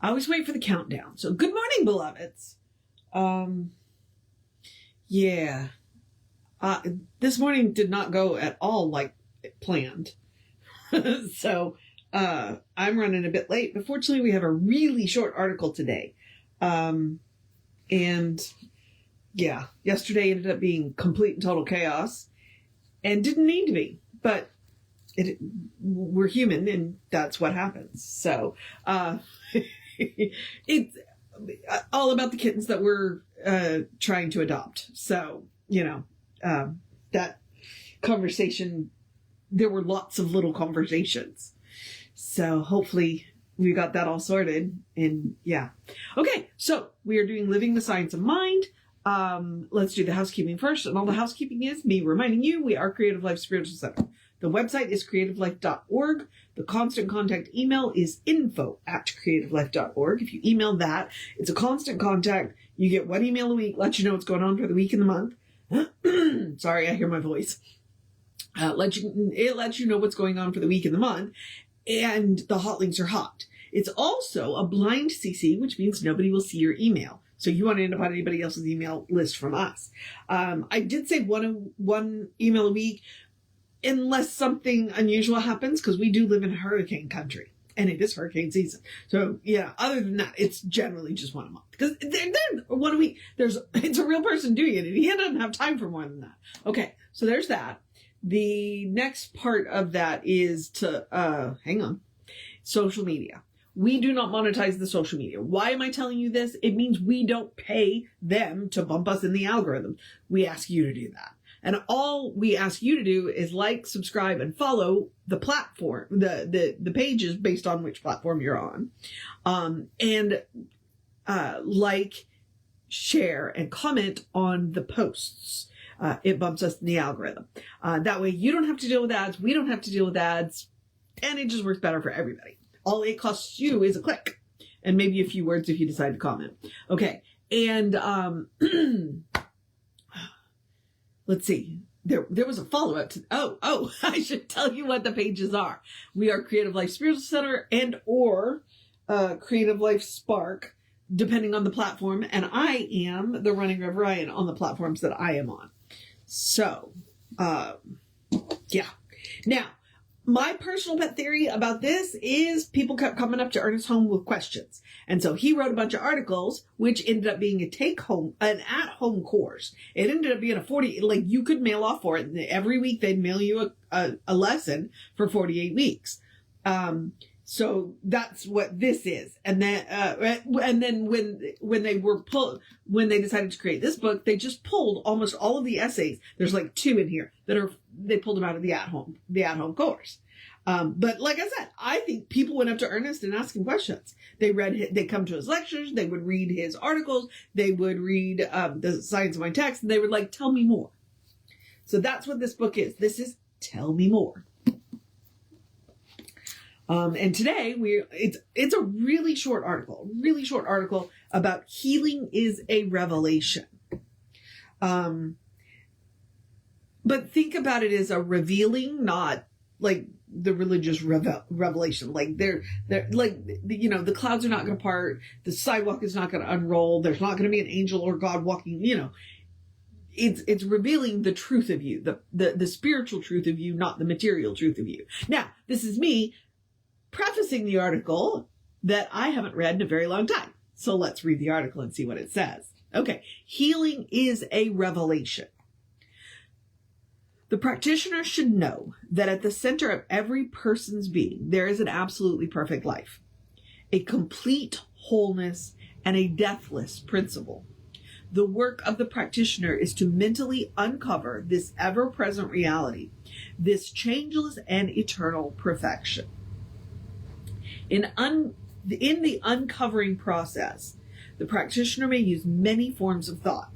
I always wait for the countdown. So good morning, beloveds. This morning did not go at all like planned. So I'm running a bit late, but fortunately we have a really short article today. Yesterday ended up being complete and total chaos and didn't need to be, but we're human and that's what happens. So, it's all about the kittens that we're, trying to adopt. So, that conversation, there were lots of little conversations. So hopefully we got that all sorted and yeah. Okay. So we are doing Living the Science of Mind. Let's do the housekeeping first. And all the housekeeping is me reminding you, we are Creative Life Spiritual Center. The website is creativelife.org. The constant contact email is info@creativelife.org. If you email that, it's a constant contact. You get one email a week, let you know what's going on for the week and the month. Sorry, I hear my voice. It lets you know what's going on for the week and the month. And the hot links are hot. It's also a blind CC, which means nobody will see your email. So you want to end up on anybody else's email list from us. I did say one email a week, unless something unusual happens, because we do live in hurricane country and it is hurricane season. So yeah, other than that, it's generally just one a month because they're one a week. It's a real person doing it and he doesn't have time for more than that. Okay. So there's that. The next part of that is to, social media. We do not monetize the social media. Why am I telling you this? It means we don't pay them to bump us in the algorithm. We ask you to do that. And all we ask you to do is like, subscribe, and follow the platform, the pages based on which platform you're on. Like, share, and comment on the posts. It bumps us in the algorithm. That way you don't have to deal with ads. We don't have to deal with ads. And it just works better for everybody. All it costs you is a click and maybe a few words if you decide to comment. Okay. And, let's see. There was a follow-up to, I should tell you what the pages are. We are Creative Life Spiritual Center and or, Creative Life Spark, depending on the platform. And I am the Running Rev Ryan on the platforms that I am on. So, yeah. Now, my personal pet theory about this is people kept coming up to Ernest Holmes with questions. And so he wrote a bunch of articles, which ended up being an at-home course. It ended up being you could mail off for it. And every week they'd mail you a lesson for 48 weeks. So that's what this is. And then when they decided to create this book, they just pulled almost all of the essays. There's like 2 in here they pulled them out of the at-home course. But like I said, I think people went up to Ernest and asked him questions. They come to his lectures. They would read his articles. They would read, the Science of Mind text and they would tell me more. So that's what this book is. This is Tell Me More. And today it's a really short article about healing is a revelation. But think about it as a revealing, not like the religious revelation. The clouds are not going to part. The sidewalk is not going to unroll. There's not going to be an angel or God walking, It's revealing the truth of you, the spiritual truth of you, not the material truth of you. Now, this is me prefacing the article that I haven't read in a very long time. So let's read the article and see what it says. Okay. Healing is a revelation. The practitioner should know that at the center of every person's being, there is an absolutely perfect life, a complete wholeness, and a deathless principle. The work of the practitioner is to mentally uncover this ever-present reality, this changeless and eternal perfection. In the uncovering process, the practitioner may use many forms of thought.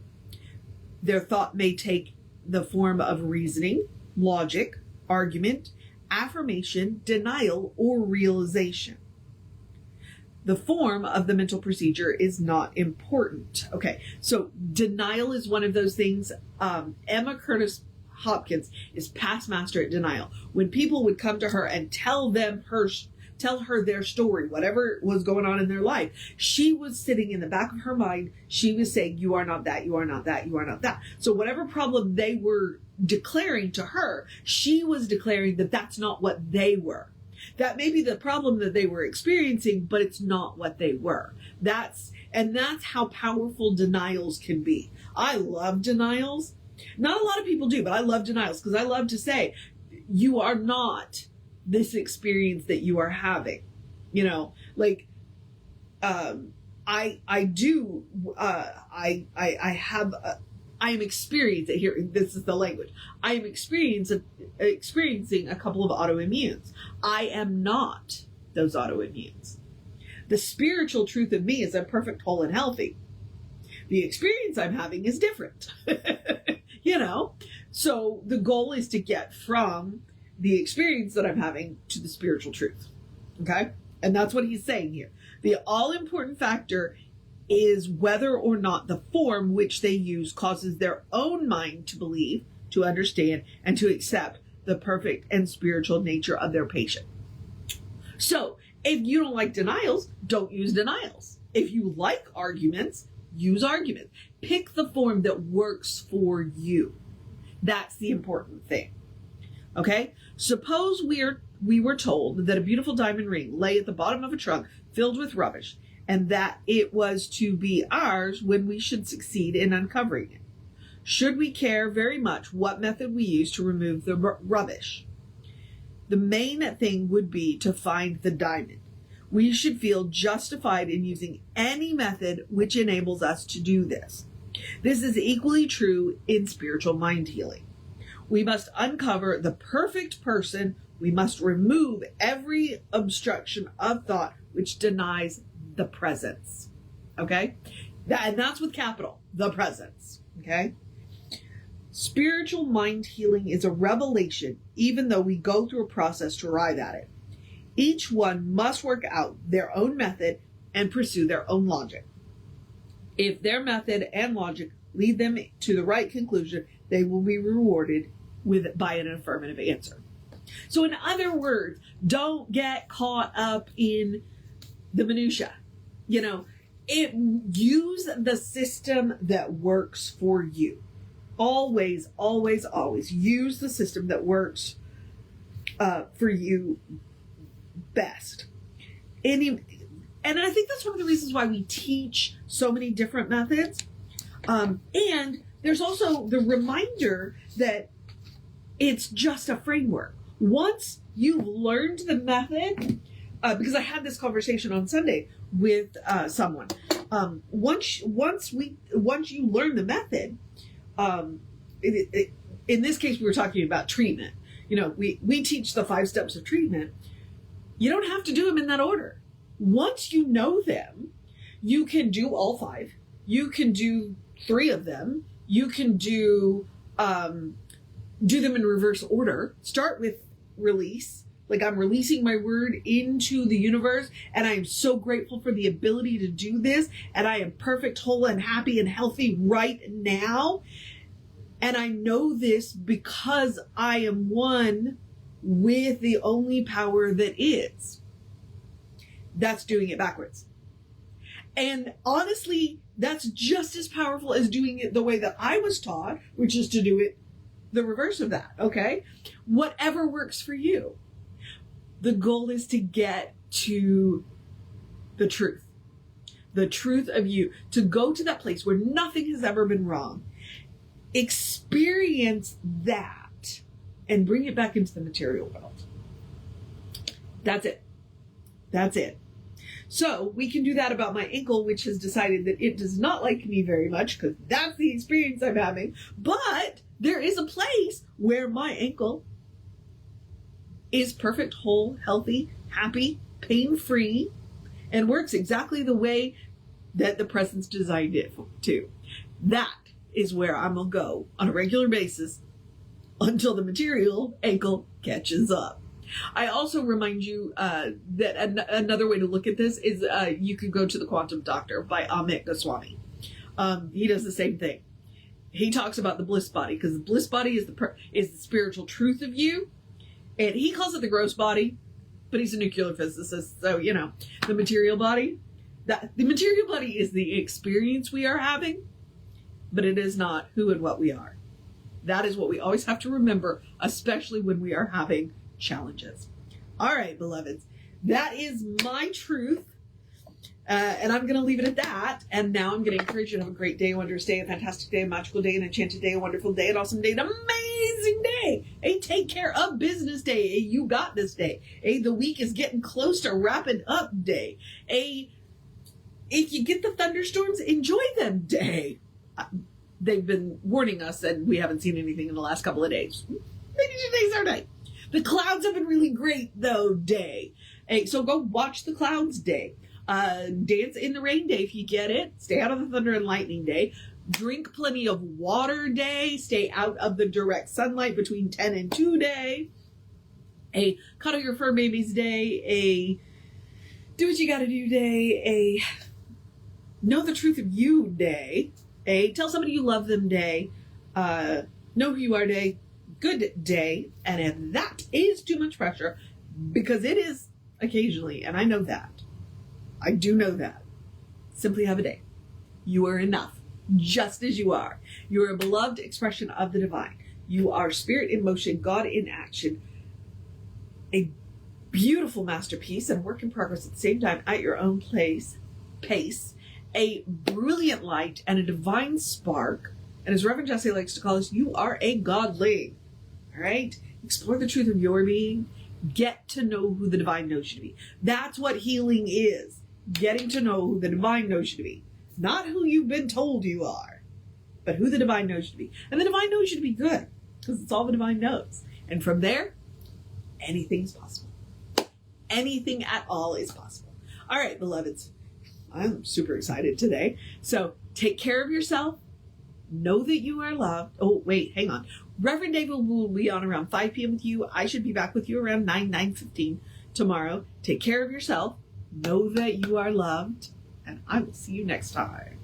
Their thought may take the form of reasoning, logic, argument, affirmation, denial, or realization. The form of the mental procedure is not important. Okay, so denial is one of those things. Emma Curtis Hopkins is past master at denial. When people would come to her and tell them tell her their story, whatever was going on in their life. She was sitting in the back of her mind. She was saying, you are not that, you are not that, you are not that. So whatever problem they were declaring to her, she was declaring that that's not what they were. That may be the problem that they were experiencing, but it's not what they were. That's how powerful denials can be. I love denials. Not a lot of people do, but I love denials because I love to say, you are not this experience that you are having. You know, like, I am experiencing, here, this is the language. I am experiencing a couple of autoimmunes. I am not those autoimmunes. The spiritual truth of me is I'm perfect, whole, and healthy. The experience I'm having is different. You know? So the goal is to get from the experience that I'm having to the spiritual truth. Okay? And that's what he's saying here. The all-important factor is whether or not the form which they use causes their own mind to believe, to understand, and to accept the perfect and spiritual nature of their patient. So, if you don't like denials, don't use denials. If you like arguments, use arguments. Pick the form that works for you. That's the important thing. Okay? Suppose we were told that a beautiful diamond ring lay at the bottom of a trunk filled with rubbish, and that it was to be ours when we should succeed in uncovering it. Should we care very much what method we use to remove the rubbish? The main thing would be to find the diamond. We should feel justified in using any method which enables us to do this. This is equally true in spiritual mind healing. We must uncover the perfect person. We must remove every obstruction of thought which denies the presence. Okay? And that's with capital, the presence. Okay? Spiritual mind healing is a revelation, even though we go through a process to arrive at it. Each one must work out their own method and pursue their own logic. If their method and logic lead them to the right conclusion, they will be rewarded by an affirmative answer. So in other words, don't get caught up in the minutia. You know, use the system that works for you. Always, always, always use the system that works for you best. And I think that's one of the reasons why we teach so many different methods. And there's also the reminder that it's just a framework. Once you've learned the method, because I had this conversation on Sunday with someone. Once you learn the method, in this case, we were talking about treatment. You know, we teach the 5 steps of treatment. You don't have to do them in that order. Once you know them, you can do all 5. You can do 3 of them. You can do them in reverse order. Start with release. Like, I'm releasing my word into the universe, and I am so grateful for the ability to do this, and I am perfect, whole, and happy, and healthy right now. And I know this because I am one with the only power that is. That's doing it backwards. And honestly, that's just as powerful as doing it the way that I was taught, which is to do it the reverse of that, okay? Whatever works for you. The goal is to get to the truth of you, to go to that place where nothing has ever been wrong, experience that, and bring it back into the material world. That's it. That's it. So we can do that about my ankle, which has decided that it does not like me very much because that's the experience I'm having. But there is a place where my ankle is perfect, whole, healthy, happy, pain-free, and works exactly the way that the presence designed it to. That is where I'm going to go on a regular basis until the material ankle catches up. I also remind you that another way to look at this is you could go to The Quantum Doctor by Amit Goswami. He does the same thing. He talks about the bliss body because the bliss body is the spiritual truth of you. And he calls it the gross body. but he's a nuclear physicist. So, you know, the material body is the experience we are having, but it is not who and what we are. That is what we always have to remember, especially when we are having challenges. All right, beloveds, that is my truth. And I'm going to leave it at that. And now I'm going to encourage you to have a great day, a wondrous day, a fantastic day, a magical day, an enchanted day, a wonderful day, an awesome day, an amazing day, a take care of business day, a you got this day, a the week is getting close to wrapping up day, a if you get the thunderstorms, enjoy them day. They've been warning us and we haven't seen anything in the last couple of days. Maybe today's our day. The clouds have been really great though day. So go watch the clouds day. Dance in the rain day if you get it. Stay out of the thunder and lightning day. Drink plenty of water day. Stay out of the direct sunlight between 10 and 2 day. A cuddle your fur babies day. A do what you gotta do day. A know the truth of you day. A tell somebody you love them day. Know who you are day. Good day. And if that is too much pressure, because it is occasionally, and I know that. I do know that. Simply have a day. You are enough, just as you are. You are a beloved expression of the divine. You are spirit in motion, God in action. A beautiful masterpiece and work in progress at the same time at your own pace. A brilliant light and a divine spark. And as Reverend Jesse likes to call us, you are a godling. All right? Explore the truth of your being. Get to know who the divine knows you to be. That's what healing is. Getting to know who the divine knows you to be. Not who you've been told you are, but who the divine knows you to be. And the divine knows you to be good, because it's all the divine knows. And from there, anything's possible. Anything at all is possible. All right, beloveds. I'm super excited today. So take care of yourself. Know that you are loved. Oh, wait, hang on. Reverend David will be on around 5 p.m. with you. I should be back with you around 9:15 tomorrow. Take care of yourself. Know that you are loved. And I will see you next time.